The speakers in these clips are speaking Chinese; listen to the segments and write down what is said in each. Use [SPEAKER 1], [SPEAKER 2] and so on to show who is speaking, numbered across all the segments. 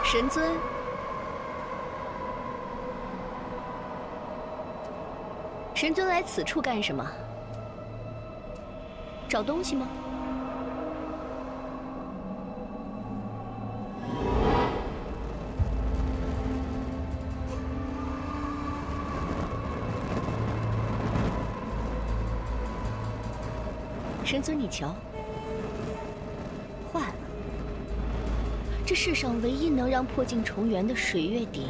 [SPEAKER 1] 神尊，神尊来此处干什么？找东西吗？神尊，你瞧，坏了！这世上唯一能让破镜重圆的水月鼎，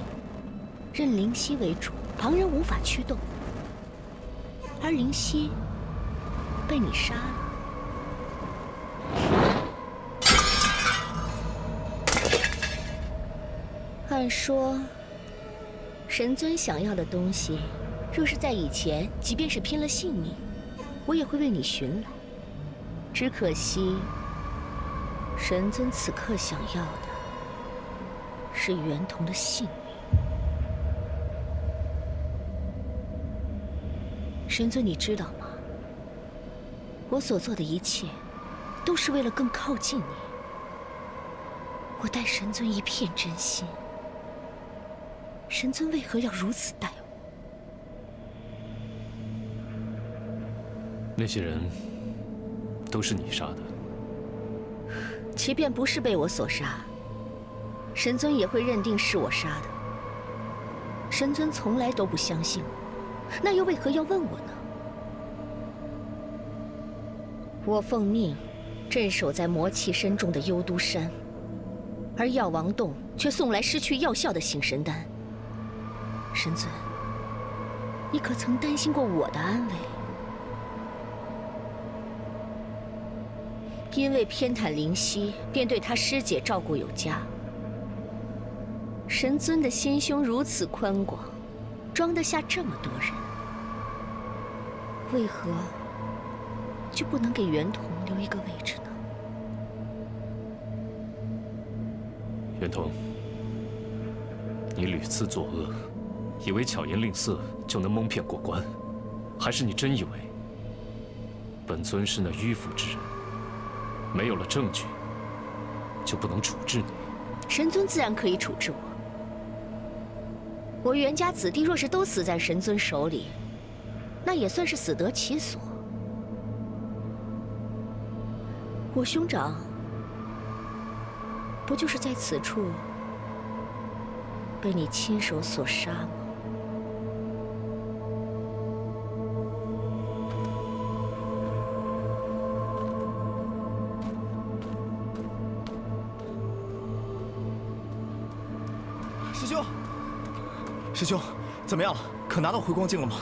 [SPEAKER 1] 任灵犀为主，旁人无法驱动。而灵犀被你杀了。按说，神尊想要的东西，若是在以前，即便是拼了性命，我也会为你寻来。只可惜，神尊此刻想要的是袁童的性命。神尊，你知道吗？我所做的一切，都是为了更靠近你。我待神尊一片真心，神尊为何要如此待我？
[SPEAKER 2] 那些人都是你杀的。
[SPEAKER 1] 即便不是被我所杀，神尊也会认定是我杀的。神尊从来都不相信我，那又为何要问我呢？我奉命镇守在魔气深重的幽都山，而药王洞却送来失去药效的醒神丹。神尊，你可曾担心过我的安危？因为偏袒灵犀，便对他师姐照顾有加。神尊的心胸如此宽广，装得下这么多人，为何就不能给袁童留一个位置呢？
[SPEAKER 2] 袁童，你屡次作恶，以为巧言令色就能蒙骗过关，还是你真以为本尊是那迂腐之人？没有了证据，就不能处置你。
[SPEAKER 1] 神尊自然可以处置我。我袁家子弟若是都死在神尊手里，那也算是死得其所。我兄长不就是在此处被你亲手所杀吗？
[SPEAKER 3] 师兄，师兄，怎么样了？可拿到回光镜了吗？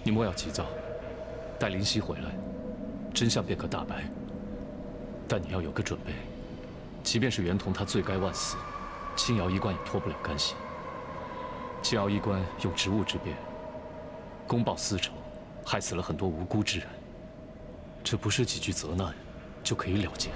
[SPEAKER 2] 你莫要急躁，待灵犀回来，真相便可大白。但你要有个准备。即便是袁童他罪该万死，青瑶医官也脱不了干系。青瑶医官用职务之便，公报私仇，害死了很多无辜之人，这不是几句责难就可以了结的。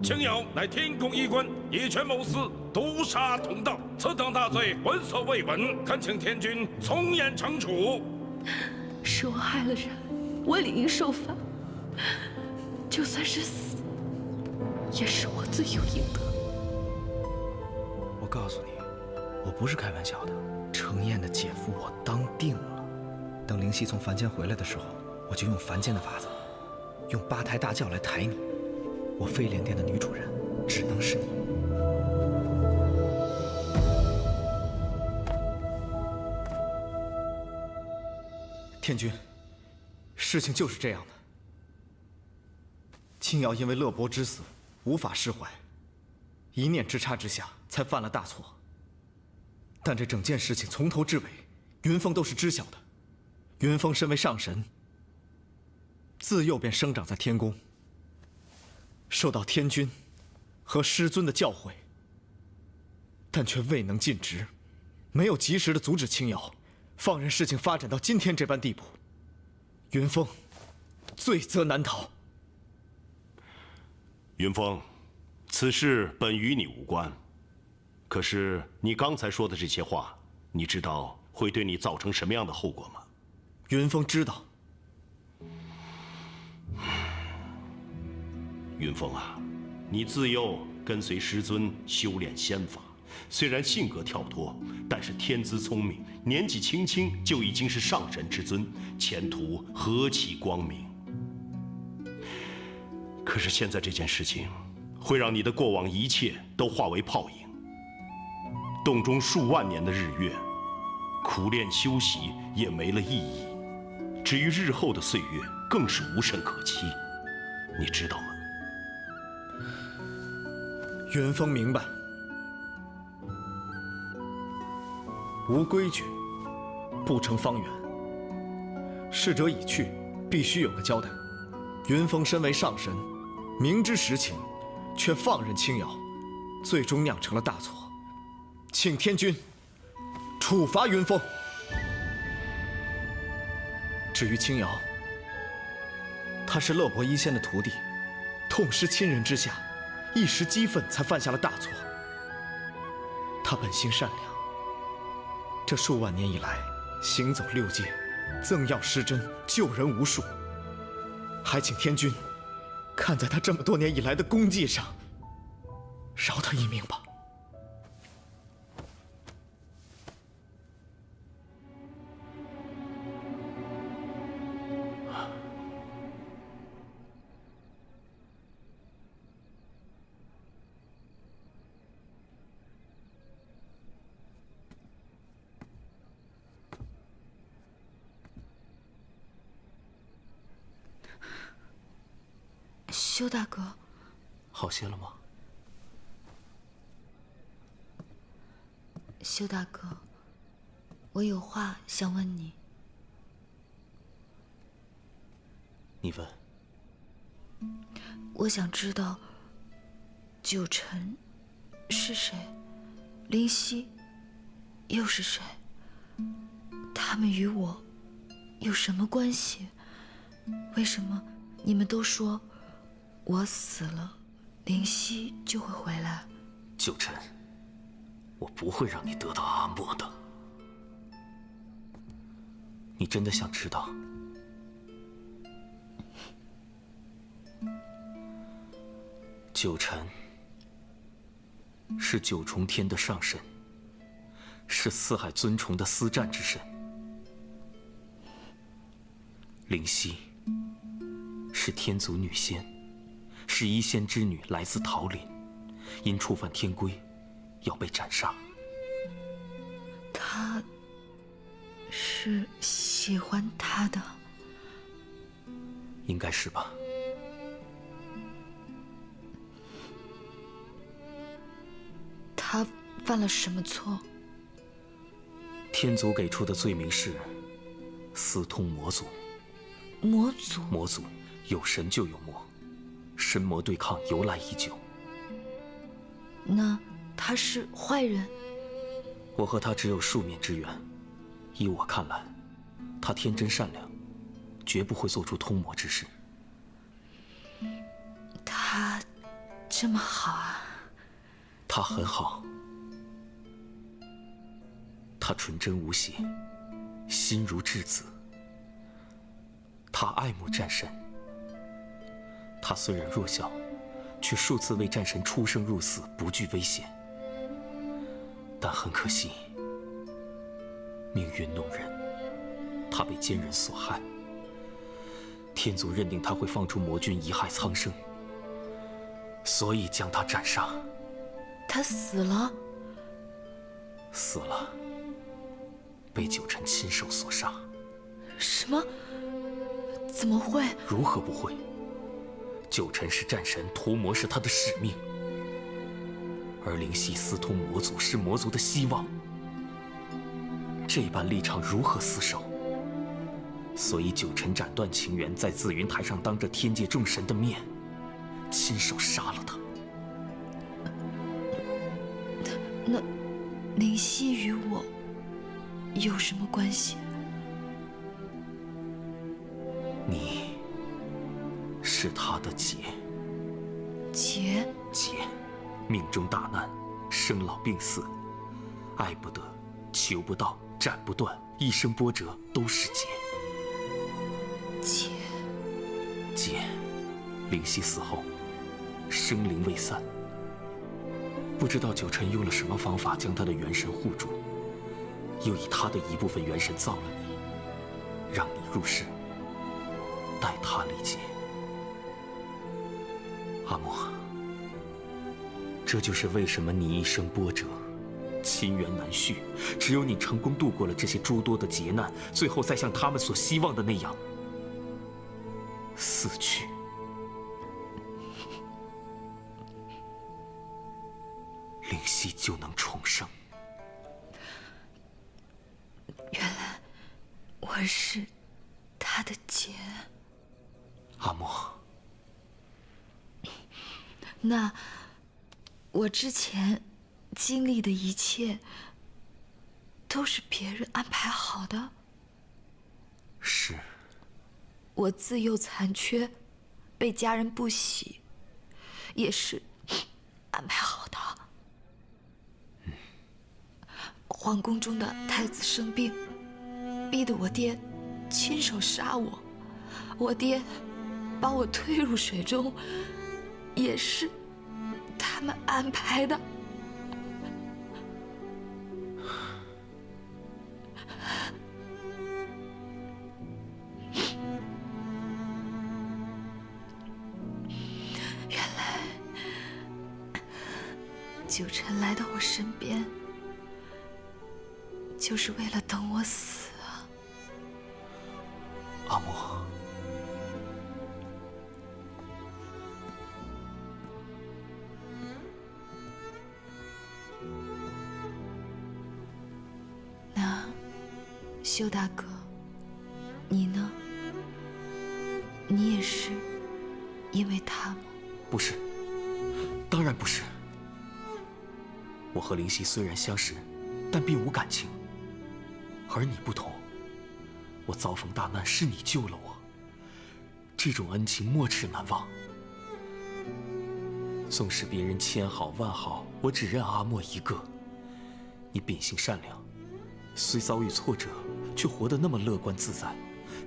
[SPEAKER 4] 青瑶乃天宫医官，以权谋私，毒杀同道，此等大罪闻所未闻，恳请天君从严惩处。
[SPEAKER 5] 是我害了人，我理应受罚。就算是死，也是我罪有应得。
[SPEAKER 3] 我告诉你，我不是开玩笑的。程燕的姐夫我当定了。等灵犀从凡间回来的时候，我就用凡间的法子，用八抬大轿来抬你。我飞莲殿的女主人，只能是你。天君，事情就是这样的。青瑶因为乐伯之死无法释怀，一念之差之下才犯了大错。但这整件事情从头至尾，云峰都是知晓的。云峰身为上神，自幼便生长在天宫，受到天君和师尊的教诲，但却未能尽职，没有及时的阻止青瑶，放任事情发展到今天这般地步，云峰罪责难逃。
[SPEAKER 6] 云峰，此事本与你无关，可是你刚才说的这些话，你知道会对你造成什么样的后果吗？
[SPEAKER 3] 云峰知道。
[SPEAKER 6] 云峰啊，你自幼跟随师尊修炼仙法，虽然性格跳脱，但是天资聪明，年纪轻轻就已经是上神之尊，前途何其光明。可是现在这件事情，会让你的过往一切都化为泡影。洞中数万年的日月，苦练修习也没了意义。至于日后的岁月，更是无甚可期，你知道吗？
[SPEAKER 3] 云峰明白。无规矩，不成方圆。逝者已去，必须有个交代。云峰身为上神，明知实情，却放任青瑶，最终酿成了大错。请天君处罚云峰。至于青瑶，他是乐伯医仙的徒弟，痛失亲人之下，一时激愤才犯下了大错。他本性善良，这数万年以来，行走六界，赠药施针，救人无数。还请天君看在他这么多年以来的功绩上，饶他一命吧。
[SPEAKER 5] 修大哥，
[SPEAKER 2] 好些了吗？
[SPEAKER 5] 修大哥，我有话想问你。
[SPEAKER 2] 你问。
[SPEAKER 5] 我想知道九尘是谁，灵犀又是谁？他们与我有什么关系？为什么你们都说我死了，灵犀就会回来？
[SPEAKER 2] 九尘，我不会让你得到阿莫的。你真的想知道？九尘是九重天的上神，是四海尊崇的司战之神。灵犀是天族女仙，是医仙之女，来自桃林，因触犯天规，要被斩杀。
[SPEAKER 5] 他是喜欢他的，
[SPEAKER 2] 应该是吧。
[SPEAKER 5] 他犯了什么错？
[SPEAKER 2] 天族给出的罪名是私通魔族。
[SPEAKER 5] 魔族？
[SPEAKER 2] 魔族有神就有魔，神魔对抗由来已久。
[SPEAKER 5] 那他是坏人？
[SPEAKER 2] 我和他只有数面之缘，依我看来，他天真善良，绝不会做出通魔之事。
[SPEAKER 5] 他这么好啊？
[SPEAKER 2] 他很好，他纯真无邪，心如稚子。他爱慕战神，他虽然弱小，却数次为战神出生入死，不惧危险。但很可惜，命运弄人，他被奸人所害。天族认定他会放出魔君，贻害苍生，所以将他斩杀。
[SPEAKER 5] 他死了？
[SPEAKER 2] 死了，被九尘亲手所杀。
[SPEAKER 5] 什么？怎么会？
[SPEAKER 2] 如何不会？九尘是战神，屠魔是他的使命，而灵犀私通魔族是魔族的希望。这般立场如何厮守？所以九尘斩断情缘，在紫云台上当着天界众神的面，亲手杀了他。
[SPEAKER 5] 那灵犀与我有什么关系？
[SPEAKER 3] 你是他的劫。
[SPEAKER 5] 劫？
[SPEAKER 3] 劫，命中大难，生老病死，爱不得，求不到，斩不断，一生波折都是劫。
[SPEAKER 5] 劫？
[SPEAKER 3] 劫，灵犀死后，生灵未散。不知道九臣用了什么方法将他的元神护住，又以他的一部分元神造了你，让你入世，待他历劫。阿莫，这就是为什么你一生波折，亲缘难续，只有你成功度过了这些诸多的劫难，最后再像他们所希望的那样死去。灵犀就能重生。
[SPEAKER 5] 原来我是他的劫。
[SPEAKER 3] 阿莫，
[SPEAKER 5] 那我之前经历的一切都是别人安排好的？
[SPEAKER 3] 是。
[SPEAKER 5] 我自幼残缺，被家人不喜，也是安排好的。皇宫中的太子生病，逼得我爹亲手杀我，我爹把我推入水中，也是他们安排的。原来九臣来到我身边，就是为了等我死啊！
[SPEAKER 3] 阿莫，
[SPEAKER 5] 那修大哥，你呢？你也是因为他吗？
[SPEAKER 3] 不是，当然不是。我和灵犀虽然相识，但并无感情。而你不同，我遭逢大难是你救了我，这种恩情没齿难忘。纵使别人千好万好，我只认阿莫一个。你秉性善良，虽遭遇挫折，却活得那么乐观自在。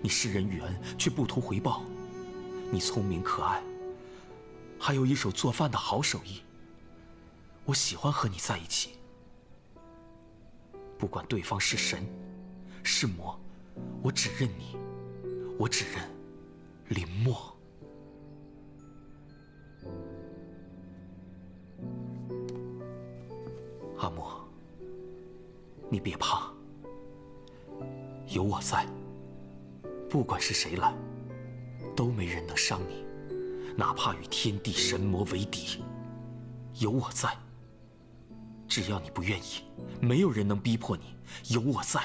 [SPEAKER 3] 你施人于恩，却不图回报。你聪明可爱，还有一手做饭的好手艺。我喜欢和你在一起。不管对方是神是魔，我只认你，我只认林默。阿莫，你别怕，有我在，不管是谁来，都没人能伤你，哪怕与天地神魔为敌，有我在。只要你不愿意，没有人能逼迫你。有我在，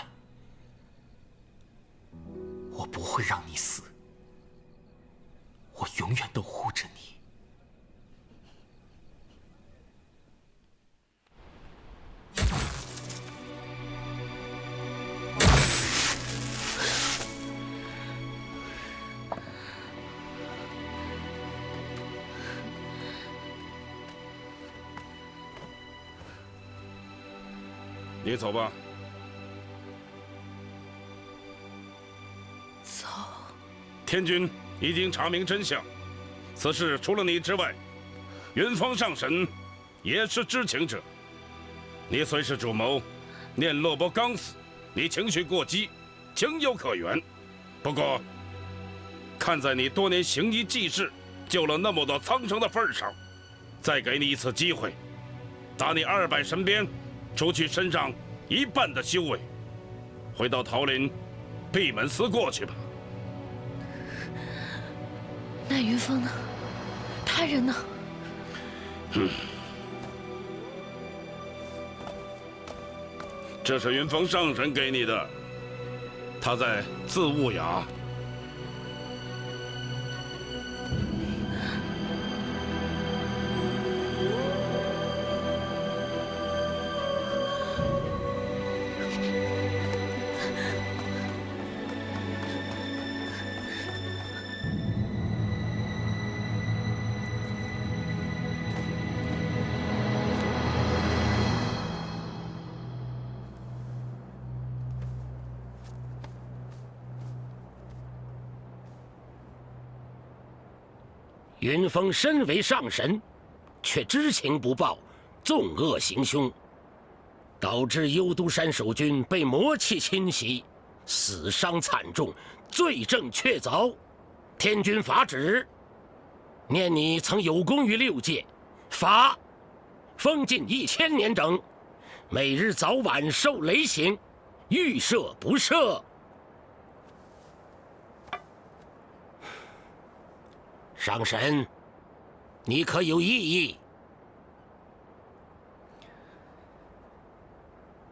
[SPEAKER 3] 我不会让你死，我永远都护着你。
[SPEAKER 4] 你走吧。
[SPEAKER 5] 走。
[SPEAKER 4] 天君已经查明真相，此事除了你之外，云峰上神也是知情者。你虽是主谋，念洛伯刚死，你情绪过激，情有可原。不过，看在你多年行医济世，救了那么多苍生的份上，再给你一次机会，打你200神鞭，除去身上一半的修为，回到桃林闭门思过去吧。
[SPEAKER 1] 那云峰呢？他人呢？
[SPEAKER 4] 这是云峰上神给你的，他在自雾崖。
[SPEAKER 7] 云峰身为上神，却知情不报，纵恶行凶，导致幽都山守军被魔气侵袭，死伤惨重，罪证确凿。天君法旨，念你曾有功于6界，罚封禁1000年整，每日早晚受雷刑，欲赦不赦。上神，你可有异议？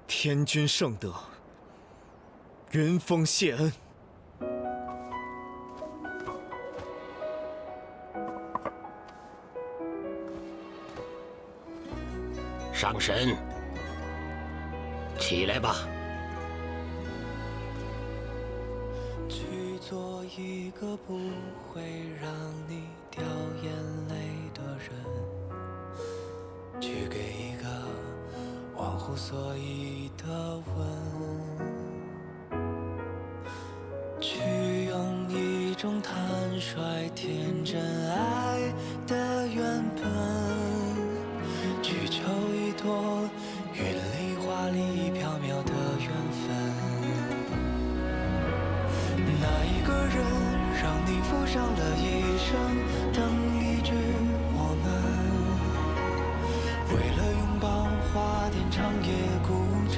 [SPEAKER 3] 天君圣德，云峰谢恩。
[SPEAKER 7] 上神，起来吧。
[SPEAKER 8] 去做一个不会让你掉眼泪的人，去给一个忘乎所以的吻，去用一种坦率、天真爱的原本，去求一朵云里华丽缥缈的缘分。哪一个人让你付上了一生，等一句我们？为了拥抱，花店长夜孤枕，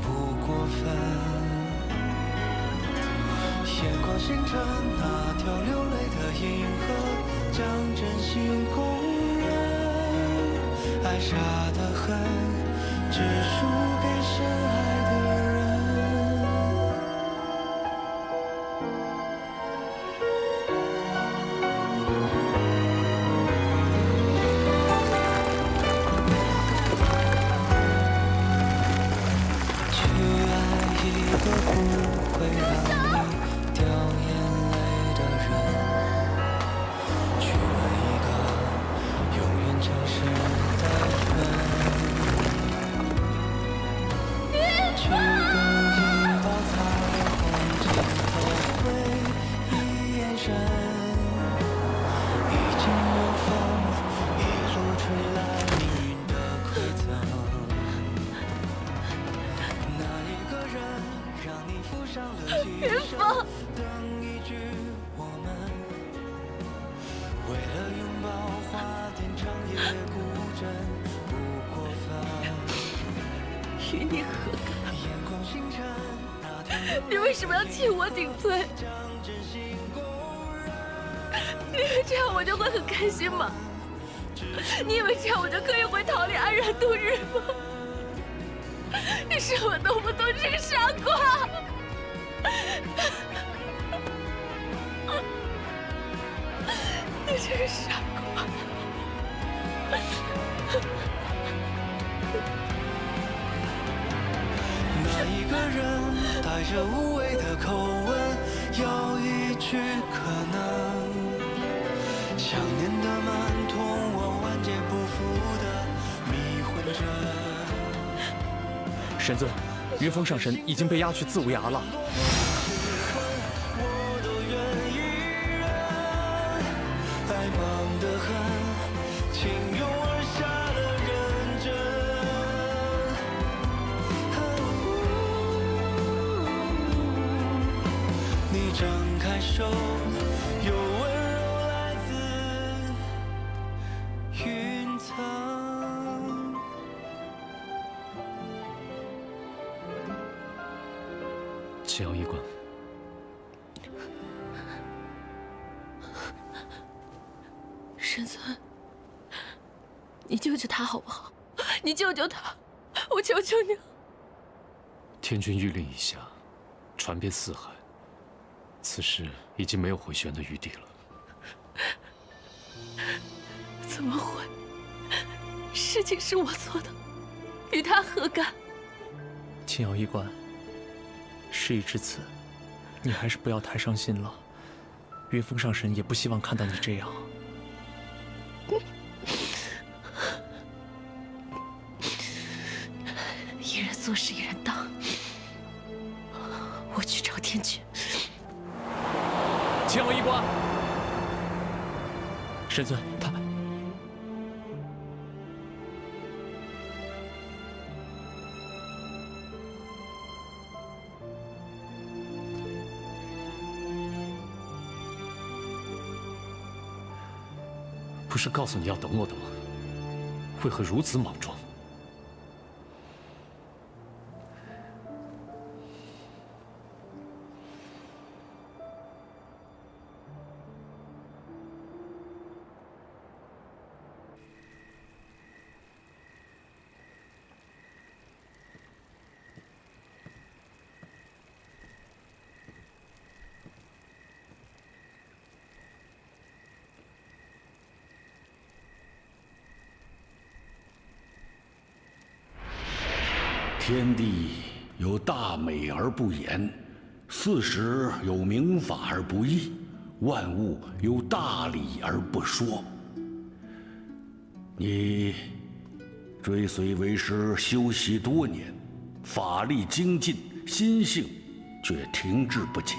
[SPEAKER 8] 不过分。眼眶星辰，那条流泪的银河，将真心公认。爱傻的很，只输给深爱的人。
[SPEAKER 1] 与你何干？你为什么要替我顶罪？你以为这样我就会很开心吗？你以为这样我就可以回桃里安然度日吗？你什么都不懂，是个傻瓜！你这个傻瓜！
[SPEAKER 8] 哪一个人带着无谓的口吻，要一句可能？想念的蛮通往万劫不复的迷魂阵。
[SPEAKER 9] 神尊，云峰上神已经被押去自无崖了。
[SPEAKER 8] 我都愿意忍，爱忙得很，请用而下的认真。你张开手，有温柔来自云层。
[SPEAKER 2] 青瑶医官，
[SPEAKER 1] 神尊，你救救他好不好？你救救他，我求求你了。
[SPEAKER 2] 天君谕令一下，传遍四海。此事已经没有回旋的余地了。
[SPEAKER 1] 怎么会？事情是我做的，与他何干？
[SPEAKER 9] 青瑶医官，事已至此，你还是不要太伤心了。云峰上神也不希望看到你这样。
[SPEAKER 1] 一人做事一人当，我去找天君。
[SPEAKER 9] 青瑶医官，神尊，他
[SPEAKER 2] 不是告诉你要等我的吗？为何如此莽撞？
[SPEAKER 10] 天地有大美而不言，四时有明法而不议，万物有大理而不说。你追随为师修习多年，法力精进，心性却停滞不前。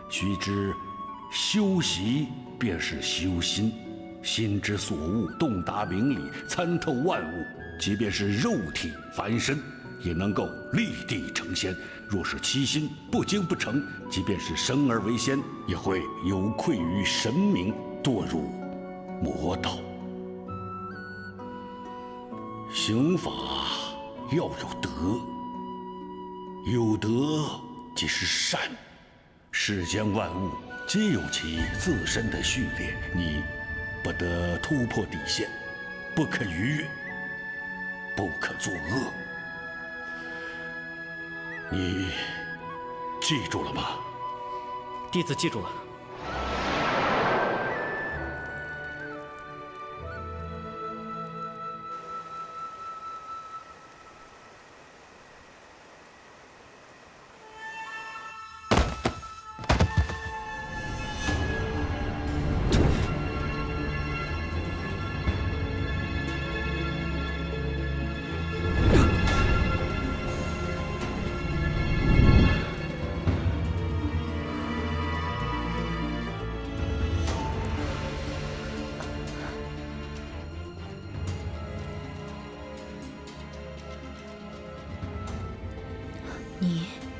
[SPEAKER 10] 须知，修习便是修心，心之所悟，洞达明理，参透万物。即便是肉体凡身，也能够立地成仙。若是欺心不精不诚，即便是生而为仙，也会有愧于神明，堕入魔道。行法要有德，有德即是善。世间万物皆有其自身的序列，你不得突破底线，不可逾越，不可作恶。你记住了吗？
[SPEAKER 9] 弟子记住了。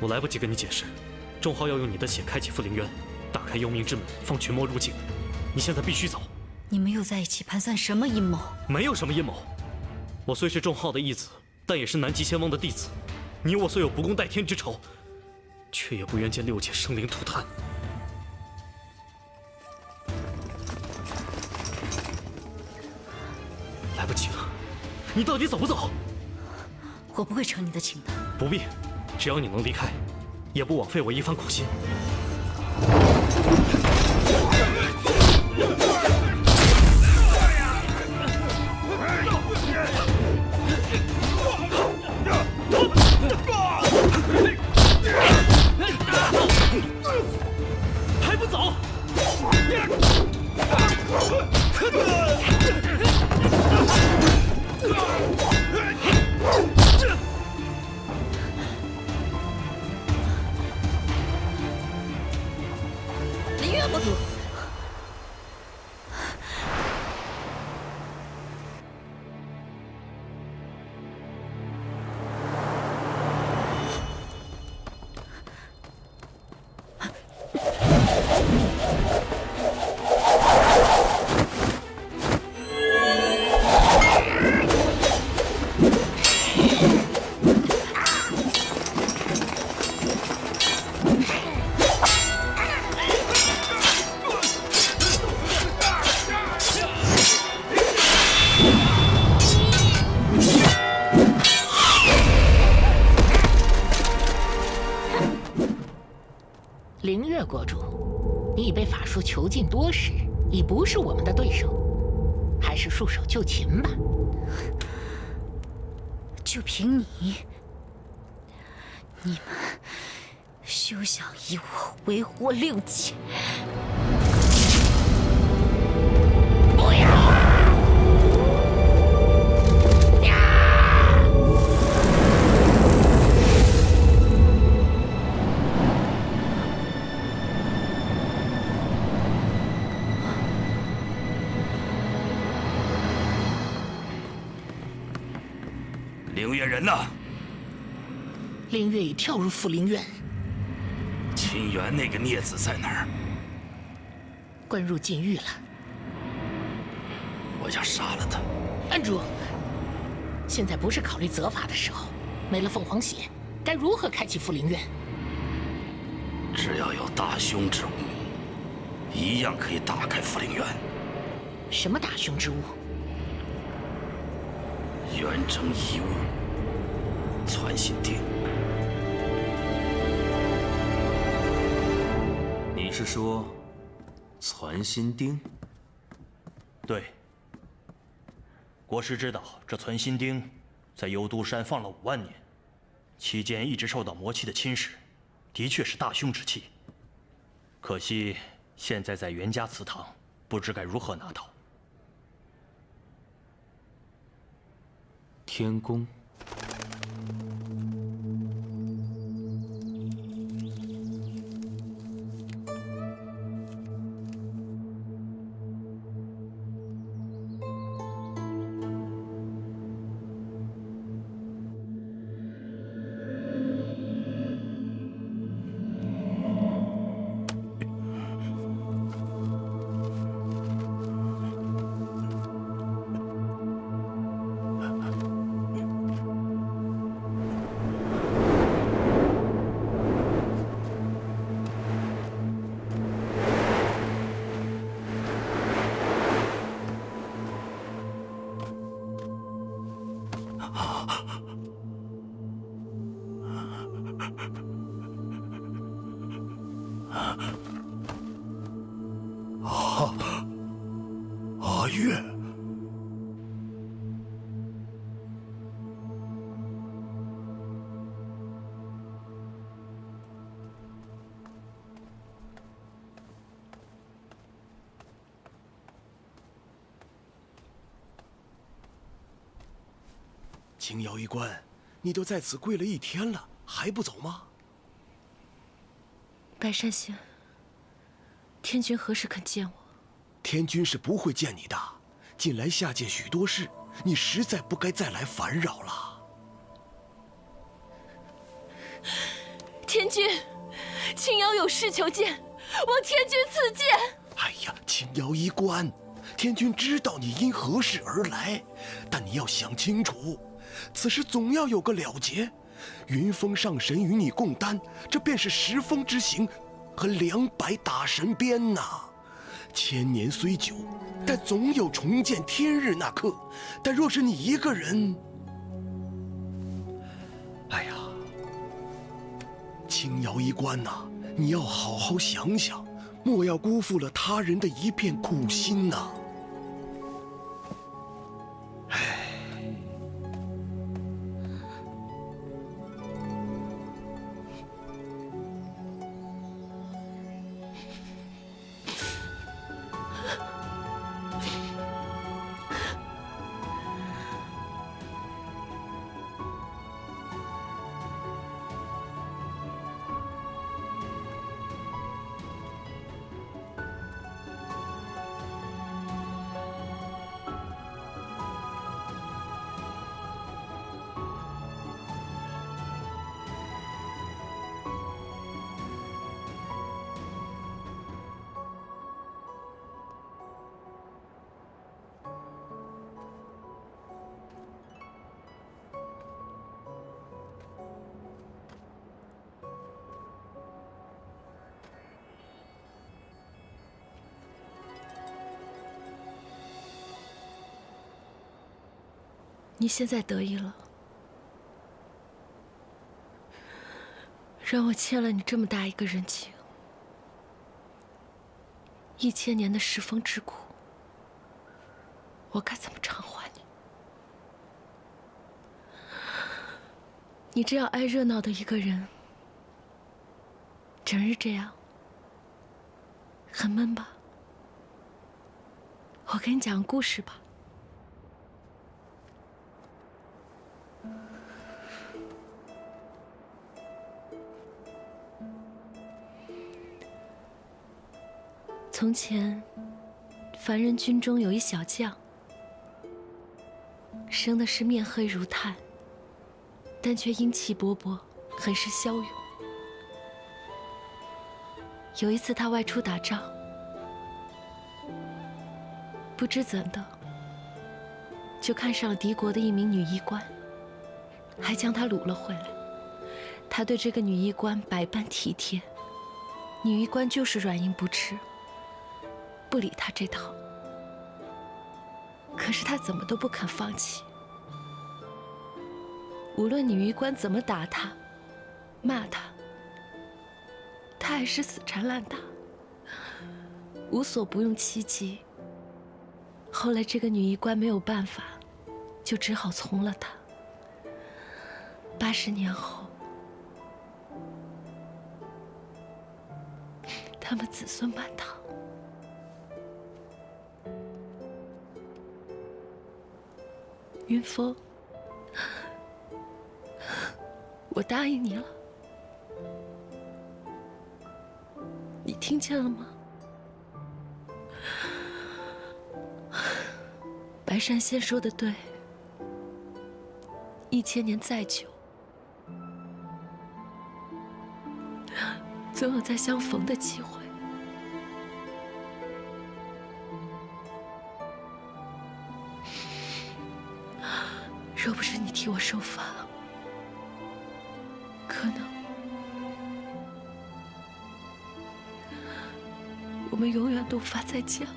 [SPEAKER 9] 我来不及跟你解释，众号要用你的血开启附灵渊，打开幽冥之门，放群魔入境。你现在必须走。
[SPEAKER 5] 你们又在一起盘算什么阴谋？
[SPEAKER 9] 没有什么阴谋。我虽是众号的义子，但也是南极仙翁的弟子。你我虽有不共戴天之仇，却也不愿见六界生灵涂炭。来不及了，你到底走不走？
[SPEAKER 5] 我不会成你的情的。
[SPEAKER 9] 不必。只要你能离开，也不枉费我一番苦心。还不走！
[SPEAKER 1] 灵月国主，你已被法术囚禁多时，已不是我们的对手，还是束手就擒吧。
[SPEAKER 5] 就凭你，你们休想以我为祸六界！
[SPEAKER 1] 不要啊！
[SPEAKER 11] 凌月人呢？
[SPEAKER 7] 凌月已跳入傅林院。
[SPEAKER 11] 秦元那个孽子在哪儿？
[SPEAKER 7] 关入禁狱了。
[SPEAKER 11] 我要杀了他。
[SPEAKER 7] 安主，现在不是考虑责罚的时候。没了凤凰血，该如何开启傅林院？
[SPEAKER 11] 只要有大凶之物，一样可以打开傅林院。
[SPEAKER 7] 什么大凶之物？
[SPEAKER 11] 元征遗物，传心钉。
[SPEAKER 12] 你是说，传心钉？
[SPEAKER 9] 对。国师知道这传心钉在幽都山放了5万年，期间一直受到魔气的侵蚀，的确是大凶之气。可惜现在在袁家祠堂，不知该如何拿到。
[SPEAKER 12] 天宫。
[SPEAKER 6] 阿月，
[SPEAKER 13] 青瑶医官，你都在此跪了1天了，还不走吗？
[SPEAKER 5] 白山仙，天君何时肯见我？
[SPEAKER 13] 天君是不会见你的。近来下界许多事，你实在不该再来烦扰了。
[SPEAKER 5] 天君，青瑶有事求见，望天君赐见。
[SPEAKER 13] 哎呀，青瑶医官，天君知道你因何事而来，但你要想清楚，此事总要有个了结。云峰上神与你共丹，这便是10封之刑和200打神鞭呐。千年虽久，但总有重见天日那刻。但若是你一个人，哎呀，青瑶医官呐，你要好好想想，莫要辜负了他人的一片苦心呐。
[SPEAKER 5] 你现在得意了，让我欠了你这么大一个人情，1000年的10封之苦，我该怎么偿还你？你这样爱热闹的一个人，整日这样，很闷吧？我给你讲个故事吧。从前，凡人军中有一小将，生的是面黑如炭，
[SPEAKER 14] 但却英气勃勃，很是骁勇。有一次，他外出打仗，不知怎的，就看上了敌国的一名女医官，还将她掳了回来。他对这个女医官百般体贴，女医官就是软硬不吃，不理他这套。可是他怎么都不肯放弃，无论女医官怎么打他、骂他，他还是死缠烂打，无所不用其极。后来这个女医官没有办法，就只好从了他。80年后，他们子孙满堂。云峰，我答应你了，你听见了吗？白山仙说的对，1000年再久，总有再相逢的机会。若不是你替我受罚，可能我们永远都无法再见了。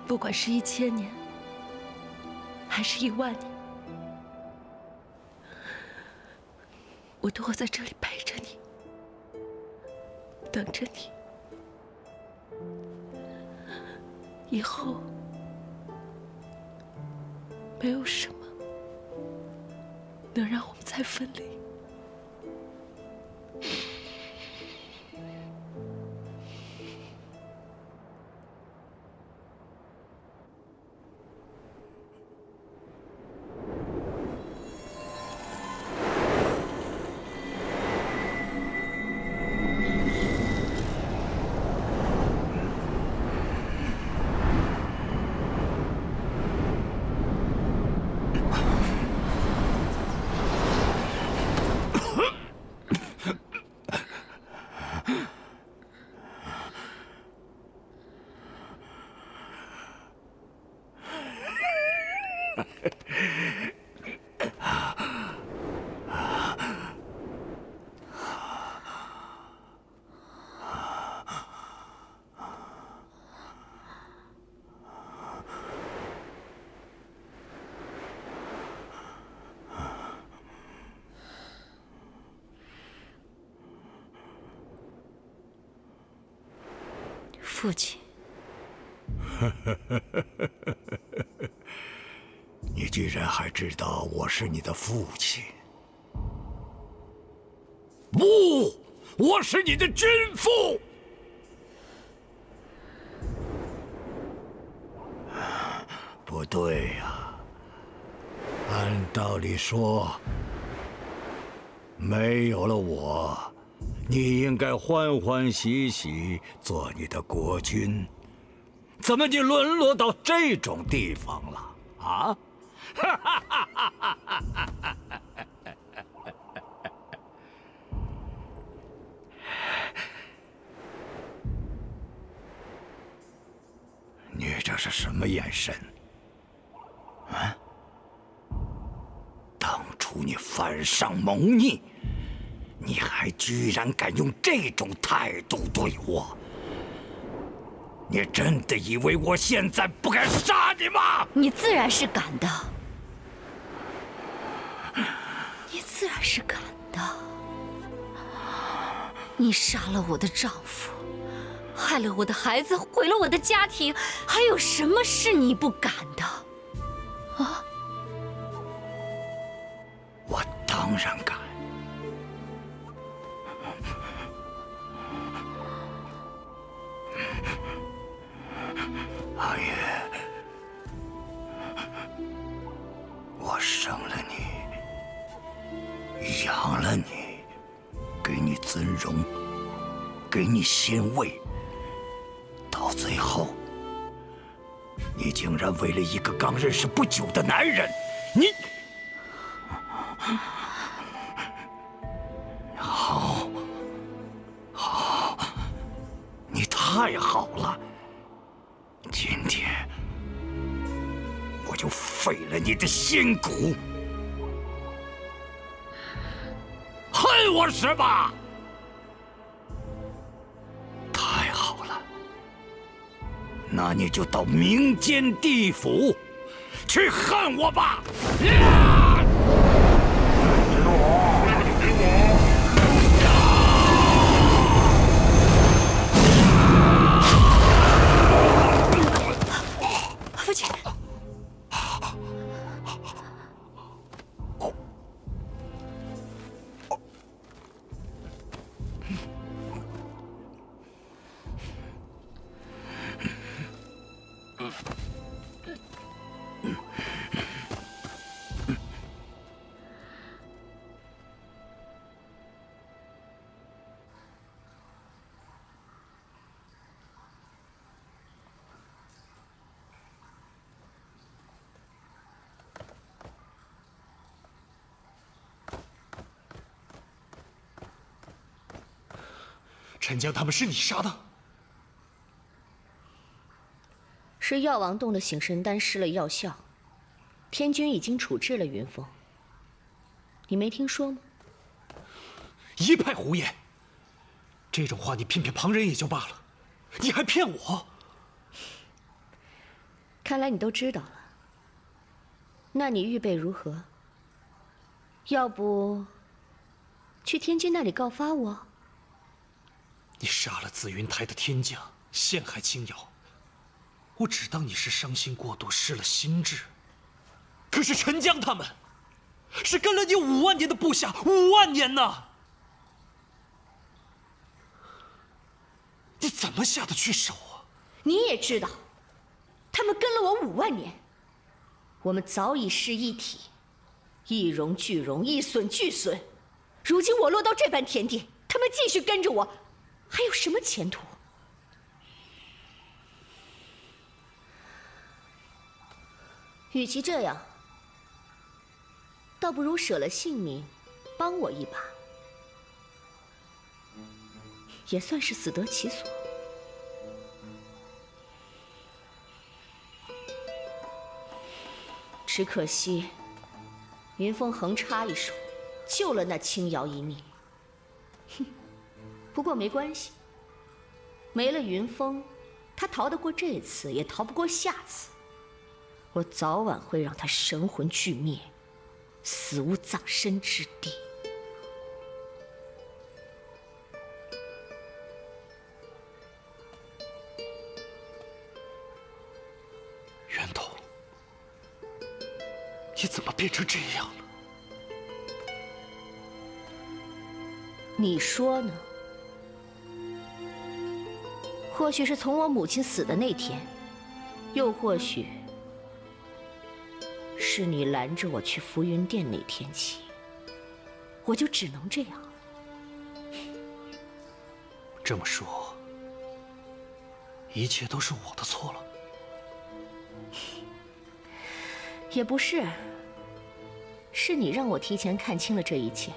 [SPEAKER 14] 不管是1000年，还是10000年，我都会在这里陪着你，等着你。以后没有什么能让我们再分离。父亲，
[SPEAKER 15] 你居然还知道我是你的父亲？不，我是你的君父。不对呀，按道理说，没有了我，你应该欢欢喜喜做你的国君，怎么你沦落到这种地方了啊？你这是什么眼神？啊？当初你犯上谋逆，你还居然敢用这种态度对我？你真的以为我现在不敢杀你吗？
[SPEAKER 1] 你自然是敢的，你自然是敢的。你杀了我的丈夫，害了我的孩子，毁了我的家庭，还有什么是你不敢的？啊？
[SPEAKER 15] 我当然敢。阿月，我生了你，养了你，给你尊荣，给你仙位，到最后，你竟然为了一个刚认识不久的男人，你……好，好，你太好了。今天我就废了你的心骨，恨我是吧？太好了，那你就到冥间地府去恨我吧！
[SPEAKER 5] 父亲，
[SPEAKER 3] 陈江他们是你杀的？
[SPEAKER 1] 是药王洞的醒神丹失了药效，天君已经处置了云峰。你没听说吗？
[SPEAKER 3] 一派胡言！这种话你骗骗旁人也就罢了，你还骗我！
[SPEAKER 1] 看来你都知道了。那你预备如何？要不去天君那里告发我？
[SPEAKER 3] 你杀了紫云台的天将，陷害青瑶，我只当你是伤心过度，失了心智。可是陈江他们，是跟了你5万年的部下，5万年呢！你怎么下得去手啊？
[SPEAKER 1] 你也知道，他们跟了我5万年，我们早已是一体，一荣俱荣，一损俱损。如今我落到这般田地，他们继续跟着我，还有什么前途？与其这样，倒不如舍了性命，帮我一把，也算是死得其所。只可惜，云峰横插一手，救了那青瑶一命。哼，不过没关系，没了云峰，他逃得过这次，也逃不过下次。我早晚会让他神魂俱灭，死无葬身之地。
[SPEAKER 3] 源头，你怎么变成这样了？
[SPEAKER 1] 你说呢？或许是从我母亲死的那天，又或许是你拦着我去浮云殿那天起，我就只能这样。
[SPEAKER 3] 这么说，一切都是我的错了？
[SPEAKER 1] 也不是，是你让我提前看清了这一切。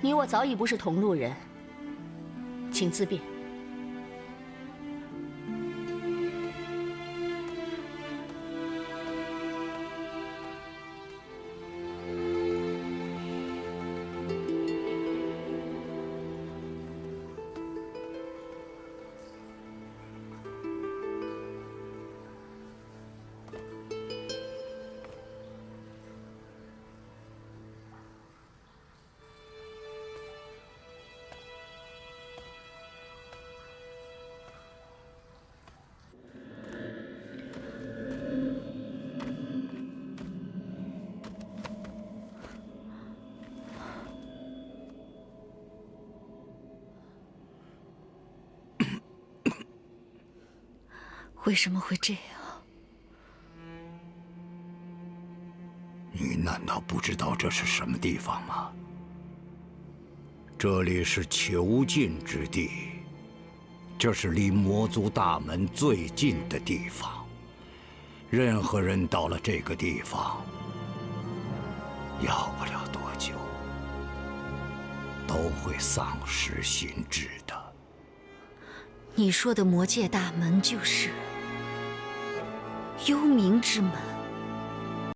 [SPEAKER 1] 你我早已不是同路人，请自便。
[SPEAKER 5] 为什么会这样？
[SPEAKER 15] 你难道不知道这是什么地方吗？这里是囚禁之地，这是离魔族大门最近的地方。任何人到了这个地方，要不了多久，都会丧失心智的。
[SPEAKER 5] 你说的魔界大门就是幽冥之门。